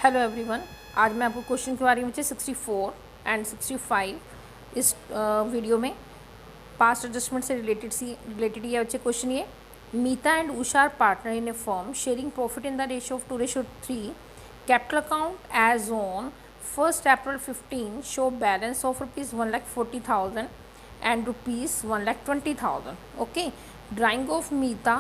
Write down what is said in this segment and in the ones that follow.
Hello everyone, आज मैं आपको क्वेश्चन के बारे में 64 एंड 65 इस वीडियो में पास्ट एडजस्टमेंट से रिलेटेड ये बच्चे क्वेश्चन ये Meeta and Usha are partner in a firm sharing profit in the ratio of 2:3 capital account as on 1st April 15 show balance of ₹1,40,000 and ₹1,20,000. Okay, drawing of Meeta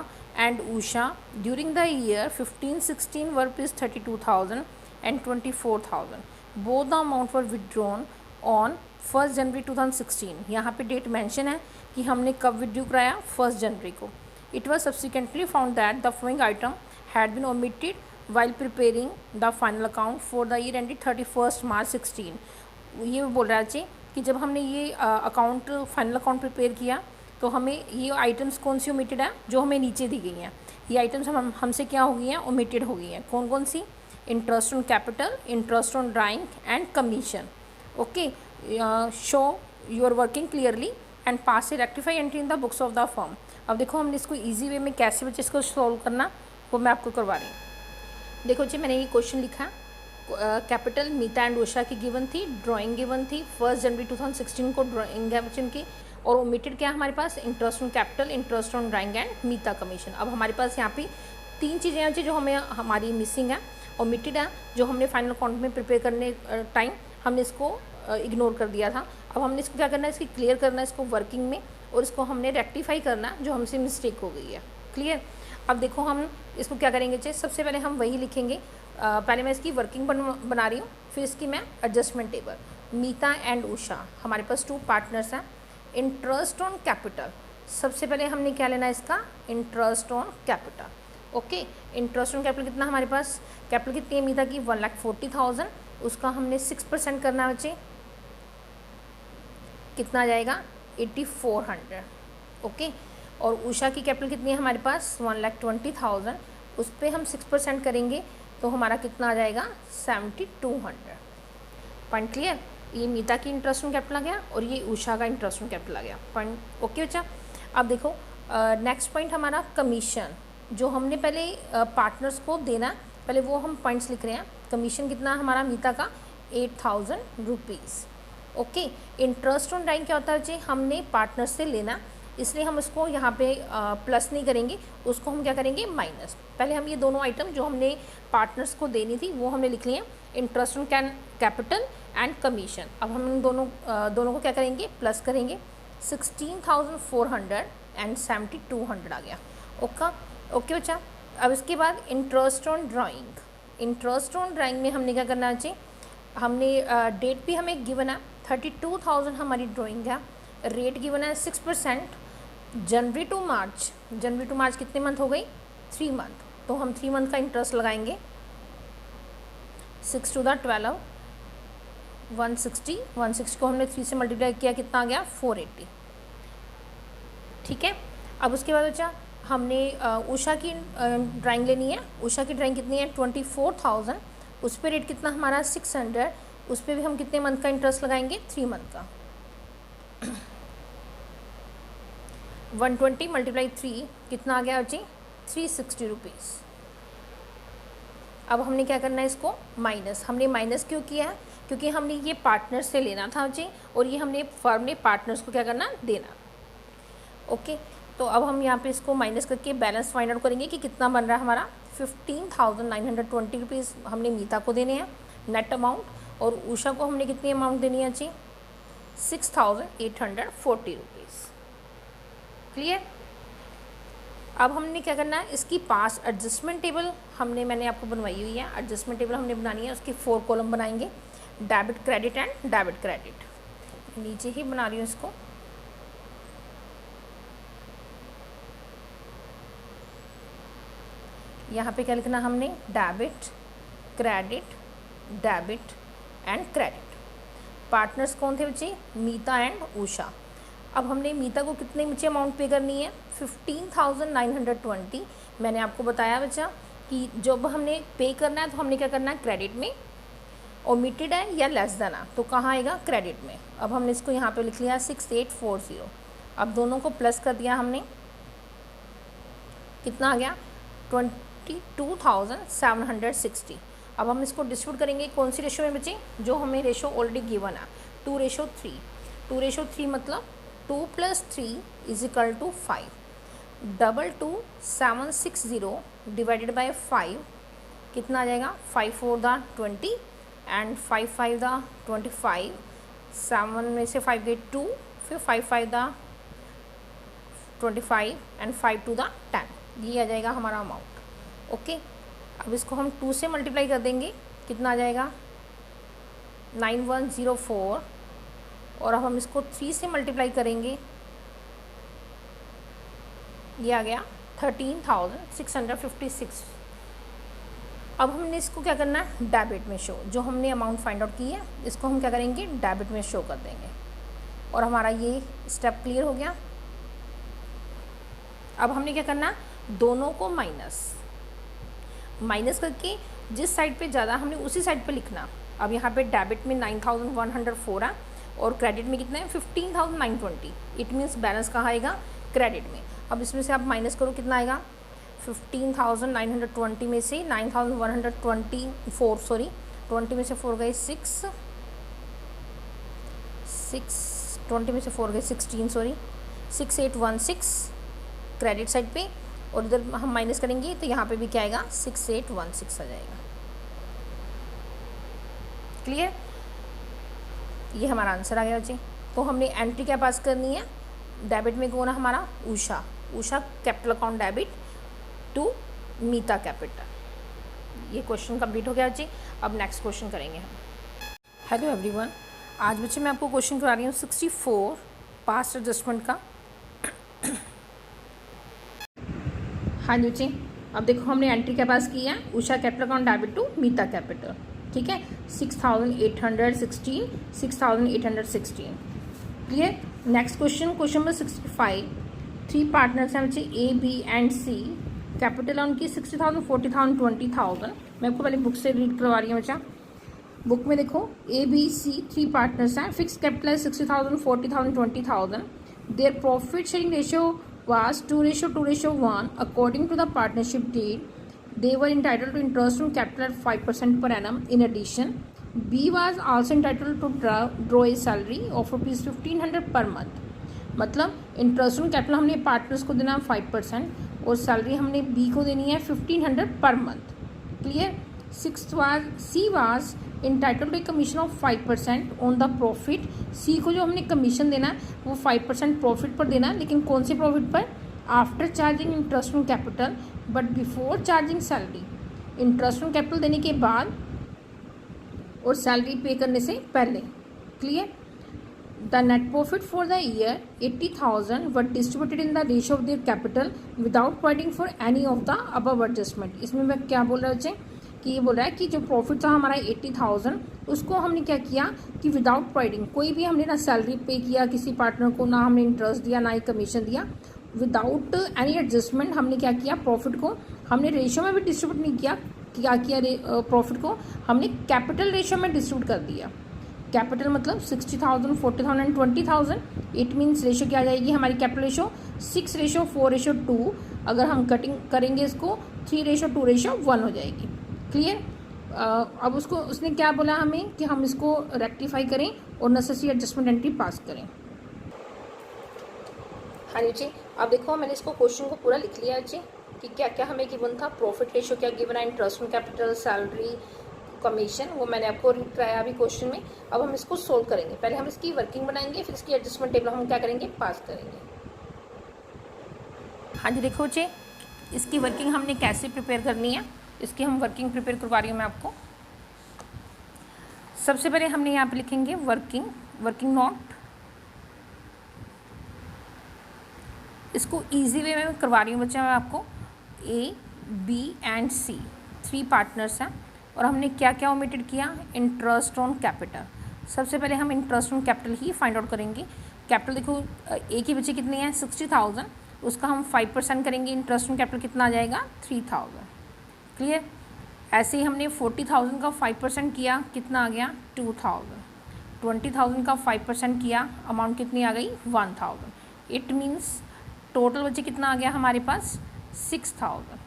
and Usha during the year 15-16 were ₹32,000 and ₹24,000. Both the amount were withdrawn on 1st January 2016. यहाँ पे date mention है कि हमने कब withdrew कराया, 1st जनवरी को. It was subsequently found that the following item had been omitted while preparing the final account for the year ended 31st March 16. ये बोल रहा है कि जब हमने ये अकाउंट फाइनल अकाउंट प्रिपेयर किया तो हमें ये आइटम्स कौन सी ओमिटेड है जो हमें नीचे दी गई हैं. ये आइटम्स हमसे क्या हो गई हैं, ओमिटेड हो गई हैं. कौन कौन सी? Interest on capital, interest on drawing and commission. Okay, show your working clearly and pass से rectify entry in the books of the firm. अब देखो हमने इसको ईजी वे में कैसे बच्चे इसको सॉल्व करना वो मैं आपको करवा रही हूँ. देखो जी, मैंने ये क्वेश्चन लिखा है. कैपिटल मीता एंड उषा की गिवन थी, ड्राइंग गिवन थी 1st जनवरी 2016 को ड्राइंग है बच्चन की, और ओमिटेड क्या है हमारे पास, interest on capital, interest on drawing and Meeta commission. अब हमारे पास यहाँ पे 3 चीज़ें हैं जो हमें हमारी मिसिंग है, ओमिटेड है, जो हमने फाइनल अकाउंट में प्रिपेयर करने टाइम हमने इसको इग्नोर कर दिया था. अब हमने इसको क्या करना है, इसकी क्लियर करना है इसको वर्किंग में, और इसको हमने रेक्टिफाई करना जो हमसे मिस्टेक हो गई है. क्लियर. अब देखो हम इसको क्या करेंगे चाहिए, सबसे पहले हम वही लिखेंगे. पहले मैं इसकी वर्किंग बना रही हूँ, फिर इसकी मैं adjustment table. Meeta and Usha हमारे पास 2 पार्टनर्स हैं. इंटरेस्ट ऑन कैपिटल, सबसे पहले हमने क्या लेना है इसका, interest on capital. Okay, interest on capital कितना हमारे पास, कैपिटल कितनी है मीता की 1,40,000, उसका हमने 6% करना है बच्चे, कितना आ जाएगा 8,400. ओके, और उषा की कैपिटल कितनी है हमारे पास 1,20,000, उस पर हम 6% करेंगे तो हमारा कितना आ जाएगा 7,200. Point clear. ये मीता की इंटरेस्ट ऑन कैपिटल आ गया और ये उषा का इंटरेस्ट ऑन कैपिटल आ गया. पॉइंट ओके बच्चा. अब देखो नेक्स्ट पॉइंट हमारा कमीशन, जो हमने पहले पार्टनर्स को देना, पहले वो हम पॉइंट्स लिख रहे हैं. कमीशन कितना हमारा मीता का 8,000 rupees. Okay, interest on drawing क्या होता है बच्चे, हमने पार्टनर्स से लेना, इसलिए हम इसको यहाँ पे प्लस नहीं करेंगे, उसको हम क्या करेंगे माइनस. पहले हम ये दोनों आइटम जो हमने पार्टनर्स को देनी थी वो हमने लिख लिए, interest on capital and commission. अब हम इन दोनों को क्या करेंगे, प्लस करेंगे. 16,400 एंड 7,200 आ गया. ओके बच्चा. अब इसके बाद interest on drawing. Interest on drawing में हमने क्या करना चाहिए, हमने डेट भी हमें गिवन है 32,000 हमारी ड्राइंग है. रेट गिवन है 6%. जनवरी टू मार्च कितने मंथ हो गई, 3 मंथ. तो हम 3 मंथ का इंटरेस्ट लगाएंगे. 6 to the 12, 160 को हमने 3 से मल्टीप्लाई किया, कितना आ गया 480. ठीक है. अब उसके बाद बच्चा हमने उषा की ड्राइंग लेनी है. उषा की ड्राइंग कितनी है 24,000, उस पर रेट कितना हमारा 600, उस पर भी हम कितने मंथ का इंटरेस्ट लगाएंगे 3 मंथ का. 120 मल्टीप्लाई 3 कितना आ गया बच्चे 360 रुपीज़. अब हमने क्या करना है इसको माइनस. हमने माइनस क्यों किया है, क्योंकि हमने ये पार्टनर से लेना था बच्चे, और ये हमने फर्म ने पार्टनर्स को क्या करना, देना. ओके, तो अब हम यहाँ पे इसको माइनस करके बैलेंस फाइंड आउट करेंगे कि कितना बन रहा है हमारा. 15,920 रुपीज़ हमने मीता को देने हैं नेट अमाउंट, और उषा को हमने कितनी अमाउंट देनी है जी 6,840 रुपीज़. क्लियर. अब हमने क्या करना है, इसकी पास एडजस्टमेंट टेबल मैंने आपको बनवाई हुई है. एडजस्टमेंट टेबल हमने बनानी है, उसकी 4 कॉलम बनाएंगे, debit credit and debit credit. नीचे ही बना रही हूँ इसको. यहाँ पे क्या लिखना हमने, डेबिट एंड क्रेडिट. पार्टनर्स कौन थे बच्चे, मीता एंड उषा. अब हमने मीता को कितने बच्चे अमाउंट पे करनी है 15,920. मैंने आपको बताया बच्चा कि जब हमने पे करना है तो हमने क्या करना है, क्रेडिट में. ओमिटेड है या लेस देन है तो कहाँ आएगा, क्रेडिट में. अब हमने इसको यहाँ पे लिख लिया 6,840. अब दोनों को प्लस कर दिया हमने, कितना आ गया 22,760. अब हम इसको डिस्ट्रीब्यूट करेंगे कौन सी रेशो में बच्चे, जो हमें रेशो ऑलरेडी गिवन है 2:3। 2:3 मतलब 2 + 3 = 5। 22760 डिवाइडेड बाय 5 कितना आ जाएगा, 5 4 दा 20 एंड 5 5 दा 25, 7 में से 5 गए 2, फिर 5 5 दा 25 एंड 5 2 दा 10, ये आ जाएगा हमारा अमाउंट। ओके, अब इसको हम 2 से मल्टीप्लाई कर देंगे, कितना आ जाएगा 9104, और अब हम इसको 3 से मल्टीप्लाई करेंगे, ये आ गया 13,656। अब हमने इसको क्या करना है, डेबिट में शो, जो हमने अमाउंट फाइंड आउट की है इसको हम क्या करेंगे, डेबिट में शो कर देंगे, और हमारा ये स्टेप क्लियर हो गया। अब हमने क्या करना, दोनों को माइनस करके जिस साइड पे ज़्यादा हमने उसी साइड पे लिखना। अब यहाँ पे डेबिट में 9104 है और क्रेडिट में कितना है 15,920, इट मीन्स बैलेंस कहाँ आएगा, क्रेडिट में। अब इसमें से आप माइनस करो, कितना आएगा 15,920 में से 9,124 सॉरी 20 में से 4 गए 6 20 में से 4 गए 16 सॉरी 6816 क्रेडिट साइड पे, और इधर हम माइनस करेंगे तो यहाँ पे भी क्या आएगा 6816 आ जाएगा। क्लियर, ये हमारा आंसर आ गया बच्चे। तो हमने एंट्री क्या पास करनी है, डेबिट में कौन है हमारा, Usha capital account debit to Meeta capital. ये क्वेश्चन कंप्लीट हो गया बच्चे। अब नेक्स्ट क्वेश्चन करेंगे हम। हेलो एवरीवन, आज बच्चे मैं आपको क्वेश्चन करा रही हूँ 64 पास्ट एडजस्टमेंट का। हाँ जी बच्चे, अब देखो हमने एंट्री क्या पास की है, Usha capital account debit to Meeta capital, ठीक है 6,816 6,816। Clear, next question number 65। 3 partners हैं बच्चे A B and C, capital है उनकी 60,000 40,000 20,000। मैं आपको पहले बुक से रीड करवा रही हूँ बच्चा। बुक में देखो ए बी सी 3 पार्टनर्स हैं, फिक्स कैपिटल है 60,000 40,000 20,000। Their profit sharing ratio was 2:1 according to the partnership deed. They were entitled to interest on capital at 5% per annum. In addition, B was also entitled to draw a salary of ₹1,500 per month. मतलब interest on capital हमने partners को देना 5% और salary हमने B को देनी है 1,500 per month. Clear, C was entitled to commission of 5% on the profit. C को जो हमने कमीशन देना है वो 5% प्रॉफिट पर देना है, लेकिन कौन से प्रॉफिट पर, after charging interest on capital but before charging salary. Interest on capital देने के बाद और सैलरी पे करने से पहले। Clear, the net profit for the year 80,000 were distributed in the ratio of their capital without providing for any of the above adjustment. इसमें मैं क्या बोल रहा हूँ कि ये बोल रहा है कि जो प्रॉफिट था हमारा 80,000, उसको हमने क्या किया कि विदाउट प्रोवाइडिंग, कोई भी हमने ना सैलरी पे किया किसी पार्टनर को, ना हमने इंटरेस्ट दिया, ना ही कमीशन दिया, विदाउट एनी एडजस्टमेंट हमने क्या किया, प्रॉफिट को हमने रेशियो में भी डिस्ट्रीब्यूट नहीं किया, क्या किया प्रॉफिट को हमने कैपिटल रेशियो में डिस्ट्रीब्यूट कर दिया। कैपिटल मतलब 60,000 40,000 एंड 20,000, इट मीन्स रेशियो क्या आ जाएगी हमारी कैपिटल रेशियो 6:4:2। अगर हम कटिंग करेंगे इसको 3:2:1 हो जाएगी। क्लियर, अब उसको उसने क्या बोला हमें कि हम इसको रेक्टिफाई करें और नेसेसरी एडजस्टमेंट एंट्री पास करें। हाँ जी, अब देखो मैंने इसको क्वेश्चन को पूरा लिख लिया है कि क्या क्या हमें गिवन था, प्रॉफिट रेशियो क्या गिवन है, interest on capital, salary, commission, वो मैंने आपको रीड कराया अभी क्वेश्चन में। अब हम इसको सोल्व करेंगे, पहले हम इसकी वर्किंग बनाएंगे, फिर इसकी एडजस्टमेंट टेबल हम क्या करेंगे, पास करेंगे। हाँ जी, देखो बच्चे इसकी वर्किंग हमने कैसे प्रिपेयर करनी है, इसकी हम वर्किंग प्रिपेयर करवा रही हूँ मैं आपको। सबसे पहले हमने यहाँ पे लिखेंगे वर्किंग नोट। इसको इजी वे में करवा रही हूँ बच्चे मैं आपको। A B and C 3 partners हैं और हमने क्या क्या ओमिटेड किया, इंटरेस्ट ऑन कैपिटल। सबसे पहले हम interest on capital he find out करेंगे। कैपिटल देखो ए की बच्चे कितनी है 60,000, उसका हम 5% करेंगे, इंटरेस्ट ऑन कैपिटल कितना आ जाएगा 3,000। क्लियर, ऐसे ही हमने 40,000 का 5% किया, कितना आ गया 2,000। 20,000 का 5% किया, अमाउंट कितनी आ गई 1,000। इट मीन्स टोटल बच्चे कितना आ गया हमारे पास 6,000।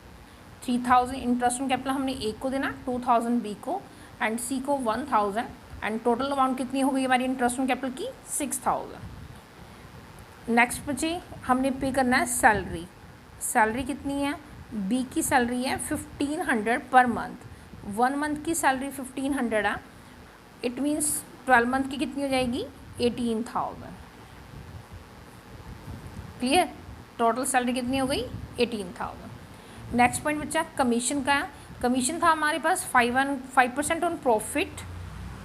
3000 इंटरेस्ट ऑन कैपिटल हमने ए को देना, 2000 बी को एंड सी को 1000 एंड टोटल अमाउंट कितनी हो गई हमारी इंटरेस्ट ऑन कैपिटल की 6000। नेक्स्ट बचे हमने पे करना है सैलरी। सैलरी कितनी है, बी की सैलरी है 1500 पर मंथ, 1 मंथ की सैलरी 1500 है, इट मीन्स 12 मंथ की कितनी हो जाएगी 18,000। क्लियर, टोटल सैलरी कितनी हो गई 18,000। नेक्स्ट पॉइंट बच्चा कमीशन का है। कमीशन था हमारे पास 5% on profit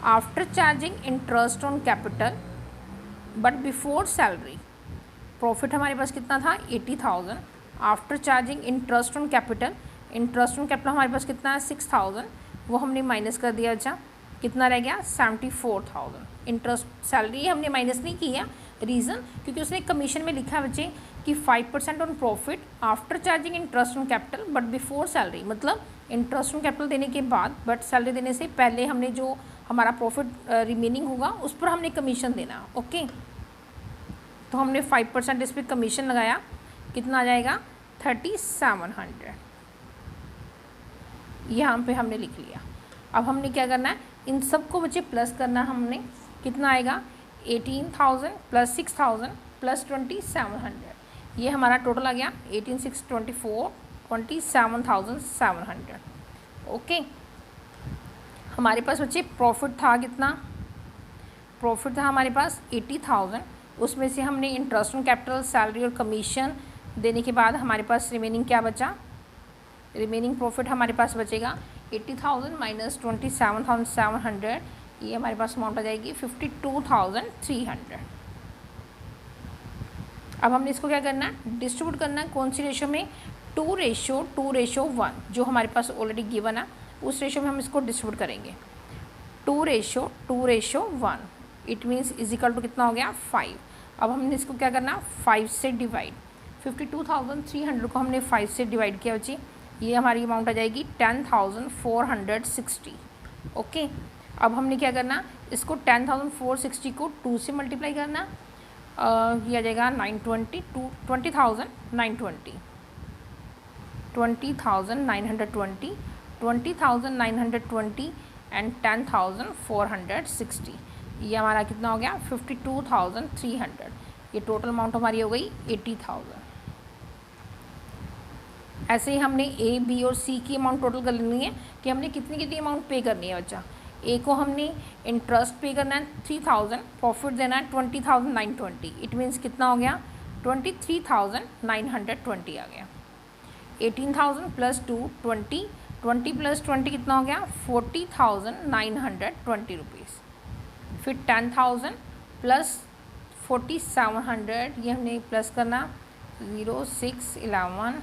after charging interest on capital but before salary. Profit हमारे पास कितना था 80,000 after charging interest on capital. Interest on capital हमारे पास कितना है 6,000, वो हमने माइनस कर दिया। अच्छा कितना रह गया 74,000। इंटरेस्ट सैलरी हमने माइनस नहीं की है, रीज़न क्योंकि उसने कमीशन में लिखा है बच्चे कि 5% on profit after charging interest on capital but before salary, मतलब इंटरेस्ट ऑन कैपिटल देने के बाद बट सैलरी देने से पहले हमने जो हमारा प्रॉफिट रिमेनिंग होगा उस पर हमने कमीशन देना। ओके, तो हमने 5% इस पर कमीशन लगाया, कितना आ जाएगा 3700, यहाँ पे हमने लिख लिया। अब हमने क्या करना है, इन सबको बच्चे प्लस करना है हमने, कितना आएगा 18,000 प्लस 6,000 प्लस 2700, ये हमारा टोटल आ गया 18,624 27,700। ओके, हमारे पास बच्चे प्रॉफिट था कितना, प्रॉफिट था हमारे पास 80,000, उसमें से हमने इंटरेस्ट ऑन कैपिटल सैलरी और कमीशन देने के बाद हमारे पास रिमेनिंग क्या बचा, रिमेनिंग प्रॉफिट हमारे पास बचेगा 80,000 माइनस 27,700, ये हमारे पास अमाउंट आ जाएगी 52,300। अब हमने इसको क्या करना है, डिस्ट्रीब्यूट करना है कौन सी रेशो में, 2:1 जो हमारे पास ऑलरेडी गिवन है उस रेशो में हम इसको डिस्ट्रीब्यूट करेंगे। 2:1 it means is equal to कितना हो गया 5। अब हमने इसको क्या करना 5 से डिवाइड, 52,300 को हमने 5 से डिवाइड किया बच्ची, ये हमारी अमाउंट आ जाएगी 10,460। ओके, अब हमने क्या करना, इसको 10,460 को 2 से मल्टीप्लाई करना, ये आ जाएगा 920 20,920 20,920 एंड 10,460, ये हमारा कितना हो गया 52,300। ये टोटल अमाउंट हमारी हो गई 80,000। ऐसे ही हमने ए बी और सी की अमाउंट टोटल कर लेनी है कि हमने कितनी कितनी अमाउंट पे करनी है बच्चा। ए को हमने इंटरेस्ट पे करना है 3,000, प्रॉफिट देना है 20,920, इट मीन्स कितना हो गया 23,920 आ गया। 18,000 प्लस 2 20 प्लस 20 कितना हो गया 40,920 रुपीज़। फिर 10,000 प्लस 4,700, ये हमने प्लस करना 0 6 11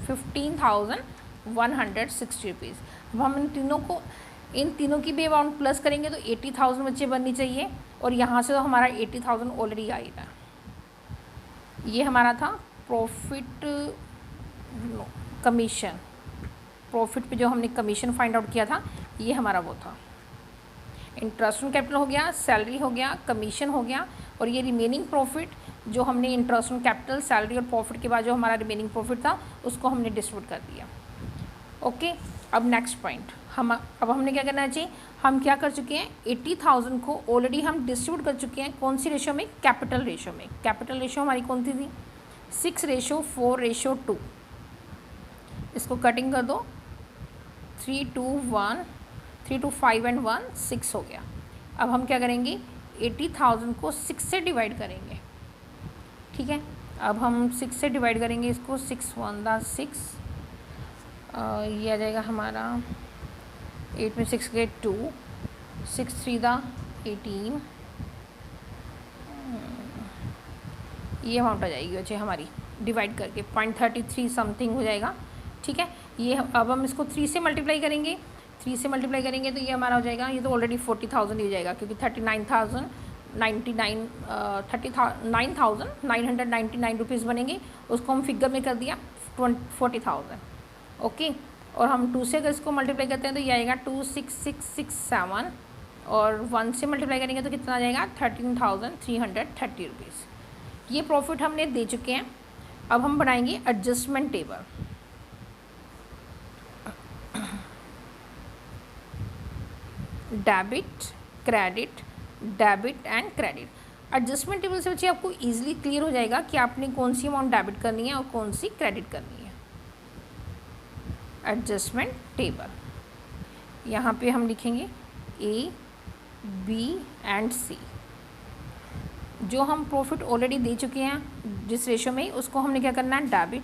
15,160 रुपीज़। अब हम इन तीनों की भी अमाउंट प्लस करेंगे तो 80,000 बच्चे बननी चाहिए, और यहाँ से तो हमारा 80,000 ऑलरेडी आएगा। ये हमारा था प्रॉफिट कमीशन, प्रॉफिट पे जो हमने कमीशन फाइंड आउट किया था ये हमारा वो था। इंटरेस्ट ऑन कैपिटल हो गया, सैलरी हो गया, कमीशन हो गया, और ये रिमेनिंग प्रॉफिट जो हमने इंटरेस्ट ऑन कैपिटल सैलरी और प्रॉफिट के बाद जो हमारा रिमेनिंग प्रॉफिट था उसको हमने डिस्ट्रीब्यूट कर दिया। ओके, अब नेक्स्ट पॉइंट अब हमने क्या करना चाहिए, हम क्या कर चुके हैं 80,000 को ऑलरेडी हम डिस्ट्रीब्यूट कर चुके हैं कौन सी रेशो में, कैपिटल रेशो में। कैपिटल रेशो हमारी कौन सी थी 6:4:2। इसको कटिंग कर दो 3 2 1 3 2 5 एंड 1 6 हो गया। अब हम क्या करेंगे 80,000 को 6 से डिवाइड करेंगे, ठीक है। अब हम 6 से डिवाइड करेंगे इसको, 6 1 6, ये आ जाएगा हमारा 8 में 6 गए 2, 6 3 18, ये अमाउंट आ जाएगी बच्चे हमारी डिवाइड करके 0.33 समथिंग हो जाएगा, ठीक है। ये अब हम इसको 3 से मल्टीप्लाई करेंगे, 3 से मल्टीप्लाई करेंगे तो ये हमारा हो जाएगा, ये तो ऑलरेडी 40,000 ही हो जाएगा क्योंकि 39,999 रुपीज़ बनेंगे, उसको हम फिगर में कर दिया 40,000। ओके, और हम 2 से अगर इसको मल्टीप्लाई करते हैं तो ये आएगा 26667, और 1 से मल्टीप्लाई करेंगे तो कितना आ जाएगा 13,330 रुपीज़। ये प्रॉफिट हमने दे चुके हैं। अब हम बनाएंगे adjustment table. Debit, credit, debit and credit. Adjustment table से बच्चे आपको ईजिली क्लियर हो जाएगा कि आपने कौन सी अमाउंट डेबिट करनी है और कौन सी क्रेडिट करनी है। एडजस्टमेंट टेबल यहाँ पे हम लिखेंगे ए, बी एंड सी। जो हम प्रॉफिट ऑलरेडी दे चुके हैं जिस रेशो में, उसको हमने क्या करना है, डेबिट।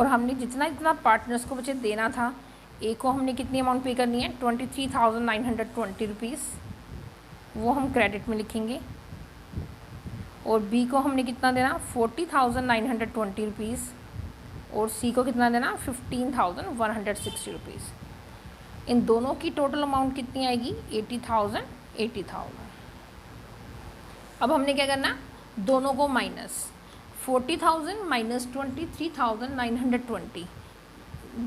और हमने जितना जितना पार्टनर्स को बच्चे देना था, ए को हमने कितनी अमाउंट पे करनी है, 23,920 रुपीज़, वो हम क्रेडिट में लिखेंगे। और बी को हमने कितना देना, 40,920 रुपीज़। और सी को कितना देना, 15,160 रुपीज़। इन दोनों की टोटल अमाउंट कितनी आएगी, 80,000। अब हमने क्या करना, दोनों को माइनस, 40,000 माइनस 23,920।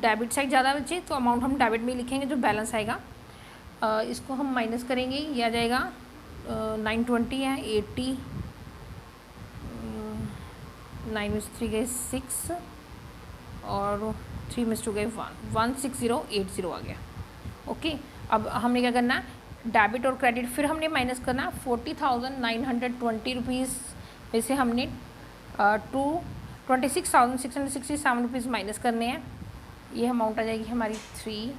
डेबिट साइड ज़्यादा बचे तो अमाउंट हम डेबिट में लिखेंगे, जो बैलेंस आएगा इसको हम माइनस करेंगे, ये आ जाएगा 920 है, 80, 9 में 3 गए 6 और 3 में 2 गए 1, 16080 आ गया। ओके, अब हमने क्या करना, डेबिट और क्रेडिट फिर हमने माइनस करना, 40,920 रुपीज़ में से हमने 26,667 रुपीज़ माइनस करने हैं। ये अमाउंट आ जाएगी हमारी 3,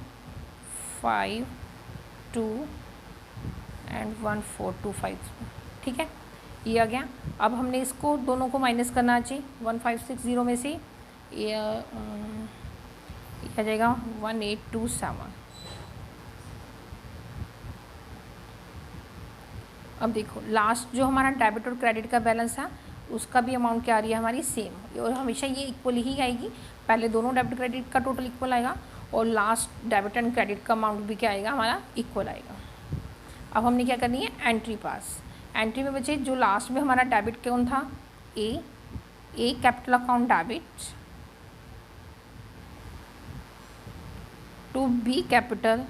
5, 2 एंड 1425। ठीक है, ये आ गया। अब हमने इसको दोनों को माइनस करना चाहिए, 1560 में से ये आ जाएगा 1827। अब देखो लास्ट जो हमारा डेबिट और क्रेडिट का बैलेंस है, उसका भी अमाउंट क्या आ रही है हमारी, सेम। और हमेशा ये इक्वल ही आएगी, पहले दोनों डेबिट क्रेडिट का टोटल इक्वल आएगा और लास्ट डेबिट एंड क्रेडिट का अमाउंट भी क्या आएगा हमारा, इक्वल आएगा। अब हमने क्या करनी है, एंट्री पास। एंट्री में बचे जो लास्ट में हमारा डेबिट कौन था, A capital account debit, to B capital,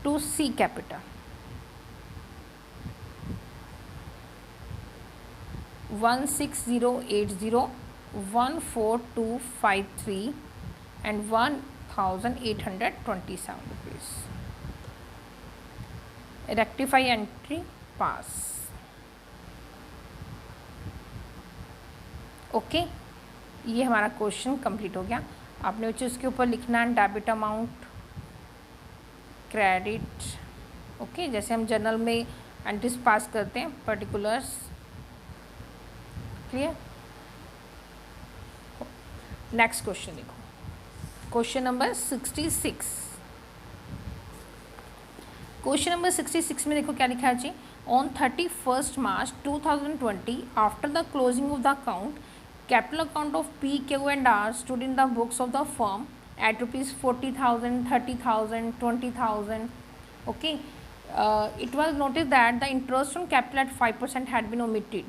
to C capital, 16080, 14253 and 1,827 rupees. Rectify entry, pass. Okay, ये हमारा क्वेश्चन कंप्लीट हो गया। आपने बच्चे उसके ऊपर लिखना है डेबिट अमाउंट, क्रेडिट। ओके, जैसे हम जर्नल में एंट्रीज पास करते हैं, पर्टिकुलर्स। क्लियर। नेक्स्ट क्वेश्चन देखो, क्वेश्चन नंबर 66। क्वेश्चन नंबर 66 में देखो क्या लिखा है जी, on 31 March 2020 after the closing of the account, capital account of P, Q and R stood in the books of the firm at rupees 40,000, 30,000, 20,000. Okay, it was noticed that the interest on capital at 5% had been omitted.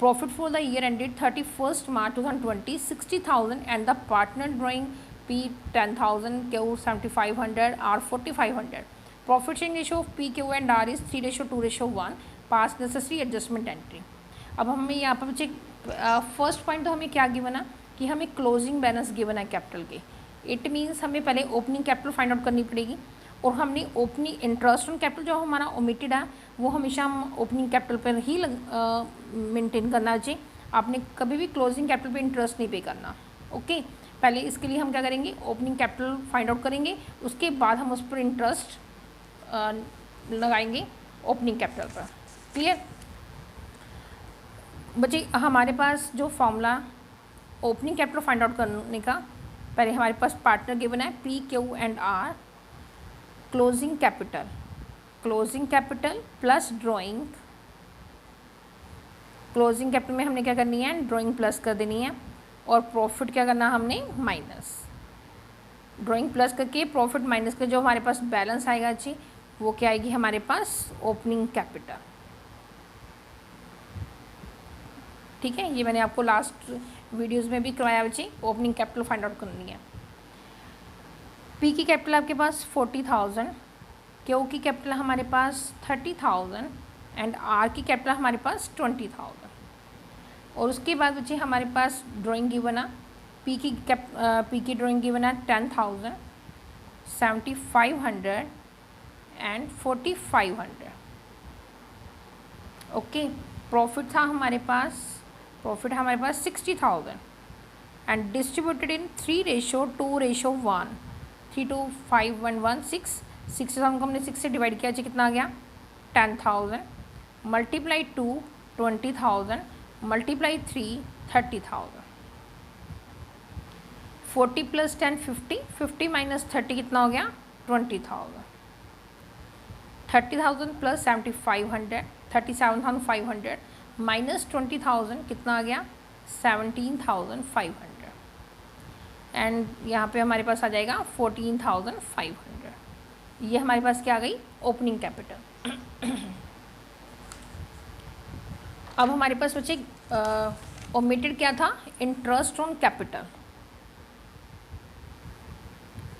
Profit for the year ended 31st March 2020 60,000 and the partner drawing P 10,000, Q 7,500, R 4,500. Profit sharing ratio of P, Q and R is 3:2:1. Pass necessary adjustment entry. अब हमें यहाँ पर बच्चे first point तो हमें क्या given है कि हमें क्लोजिंग बैलेंस गिवन है कैपिटल के। इट मीन्स हमें पहले ओपनिंग कैपिटल फाइंड आउट करनी पड़ेगी और हमने ओपनिंग इंटरेस्ट ऑन कैपिटल जो हमारा ओमिटेड है वो हमेशा हम ओपनिंग कैपिटल पर ही मेंटेन करना चाहिए। आपने कभी भी क्लोजिंग कैपिटल पे इंटरेस्ट नहीं पे करना। ओके, पहले इसके लिए हम क्या करेंगे, ओपनिंग कैपिटल फाइंड आउट करेंगे, उसके बाद हम उस पर इंटरेस्ट लगाएंगे ओपनिंग कैपिटल पर। क्लियर बच्चे, हमारे पास जो formula opening capital find out करने का, पहले हमारे पास पार्टनर गिवन है P, Q and R, closing capital plus drawing. Closing capital में हमने क्या करनी है, ड्राइंग प्लस कर देनी है और प्रॉफिट क्या करना हमने, माइनस। ड्राइंग प्लस करके प्रॉफिट माइनस कर जो हमारे पास बैलेंस आएगा अच्छी, वो क्या आएगी हमारे पास, ओपनिंग कैपिटल। ठीक है, ये मैंने आपको लास्ट वीडियोस में भी करवाया बच्चे, ओपनिंग कैपिटल फाइंड आउट करनी है। P की कैपिटल आपके पास 40,000, Q की कैपिटल हमारे पास 30,000 एंड R की कैपिटल हमारे पास 20,000। और उसके बाद बच्चे हमारे पास ड्राइंग गिवन है, पी की ड्राइंग गिवन है 10,000, 7,500 एंड 4,500। ओके, प्रॉफिट था हमारे पास 60,000 एंड डिस्ट्रीब्यूटेड इन 3:2:1, 3:5:1:1 60,000 को हमने 6 से डिवाइड किया, कितना आ गया 10,000, मल्टीप्लाई 2 20,000, मल्टीप्लाई 3 30,000, 40 + 10 50, 50 - 30 कितना हो गया 20,000, 30,000 + 7,500 37,500 माइनस 20,000 कितना आ गया 17,500 एंड यहाँ पे हमारे पास आ जाएगा 14,500। ये हमारे पास क्या आ गई ओपनिंग कैपिटल। अब हमारे पास बच्चे ओमिटेड क्या था, interest on capital.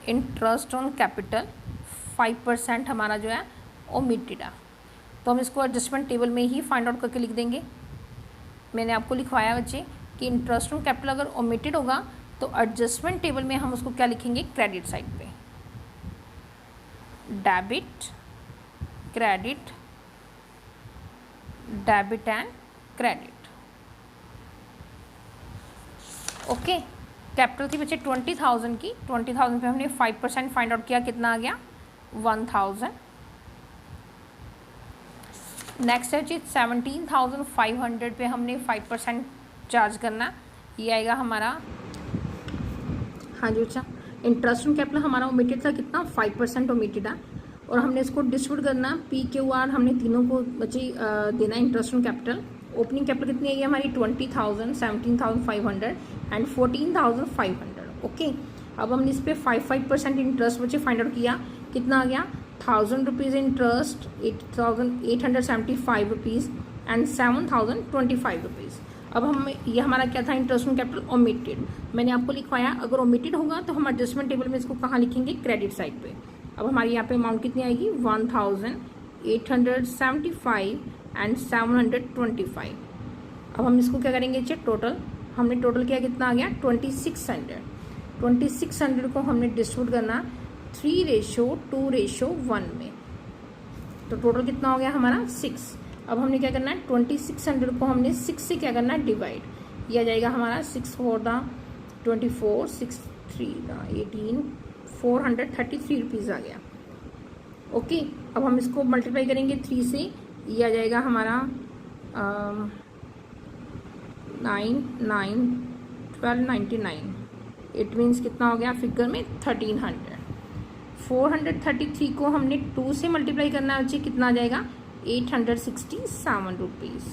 Interest on capital 5% हमारा जो है ओमिटेड है, तो हम इसको एडजस्टमेंट टेबल में ही फाइंड आउट करके लिख देंगे। मैंने आपको लिखवाया बच्चे कि इंटरेस्ट ऑन कैपिटल अगर ओमिटेड होगा तो एडजस्टमेंट टेबल में हम उसको क्या लिखेंगे, क्रेडिट साइड पे, debit credit, debit and credit. Okay, capital थी बच्चे 20,000 की, 20,000 पे हमने 5% फाइंड आउट किया, कितना आ गया 1,000। नेक्स्ट है जी 17,500 पे हमने 5% चार्ज करना, ये आएगा हमारा, हाँ जी अच्छा, इंटरेस्ट ऑन कैपिटल हमारा ओमिटेड था कितना 5% ओमिटेड है, और हमने इसको डिस्ट्रीब्यूट करना PQR, हमने तीनों को बच्चे देना interest on capital. Opening capital कितनी आई है हमारी 20,000, 17,500 एंड 14,500। ओके, अब हमने इस पर 5% इंटरेस्ट बच्चे फाइंड आउट किया, कितना आ गया 1,000 rupees interest, 8,875 rupees and 7,025 rupees. अब हम ये हमारा क्या था इंटरेस्ट ऑन कैपिटल ओमिटेड, मैंने आपको लिखवाया अगर ओमिटेड होगा तो हम एडजस्टमेंट टेबल में इसको कहाँ लिखेंगे, क्रेडिट साइड पे। अब हमारी यहाँ पे अमाउंट कितनी आएगी 1,875 एंड 725। अब हम इसको क्या करेंगे चेक, टोटल हमने टोटल किया कितना आ गया 2,600, 2,600 को हमने डिस्ट्रीब्यूट करना 3:2:1 में, तो टोटल कितना हो गया हमारा 6। अब हमने क्या करना है 2,600 को हमने 6 से क्या करना है डिवाइड, यह आ जाएगा हमारा 6 4 दा 24, 6 3 दा 18, 433 रुपीज़ आ गया। ओके, अब हम इसको मल्टीप्लाई करेंगे 3 से, ये आ जाएगा हमारा 9 9 1299, इट मीन्स कितना हो गया फिगर में 1,300। 433 को हमने 2 से मल्टीप्लाई करना है बच्चे, कितना आ जाएगा 867 रुपीज़,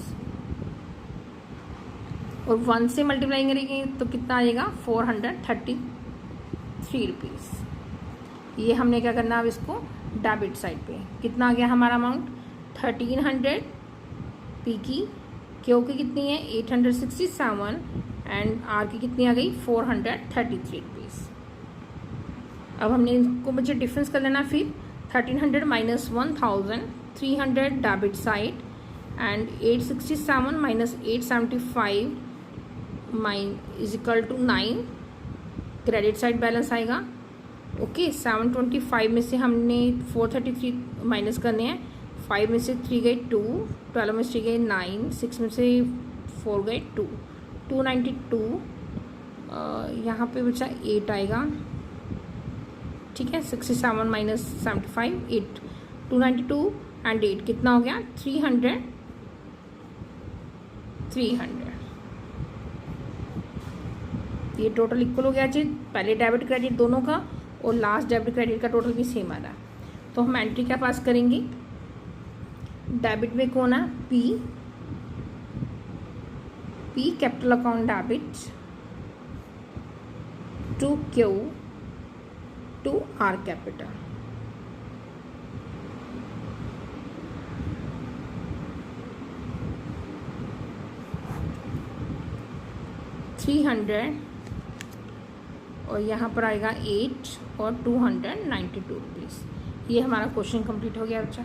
और 1 से मल्टीप्लाई करेंगे तो कितना आएगा 433 रुपीज़। ये हमने क्या करना है अब इसको डेबिट साइड पे, कितना आ गया हमारा अमाउंट 1,300, पी की क्यू की कितनी है 867 एंड आर की कितनी आ गई 433 रुपीज़। अब हमने इनको बच्चे डिफरेंस कर लेना, फिर 1,300 minus 1,300 debit side and 867 minus 875 is equal to 9 credit side balance आएगा। ओके, 725 में से हमने 433 माइनस करने हैं, 5 में से 3 गए 2, 12 में से गए 9, 6 में से 4 गए 2, 292 यहाँ पे बचा 8 आएगा, ठीक है 67 माइनस 75 8, 292 एंड 8 कितना हो गया 300। ये टोटल इक्वल हो गया जी, पहले डेबिट क्रेडिट दोनों का और लास्ट डेबिट क्रेडिट का टोटल भी सेम आ रहा है। तो हम एंट्री क्या पास करेंगे, डेबिट में कौन है P capital account debit to Q to R capital. $300 और यहाँ पर आएगा 8 और 292 रुपीज़। ये हमारा क्वेश्चन कंप्लीट हो गया बच्चा।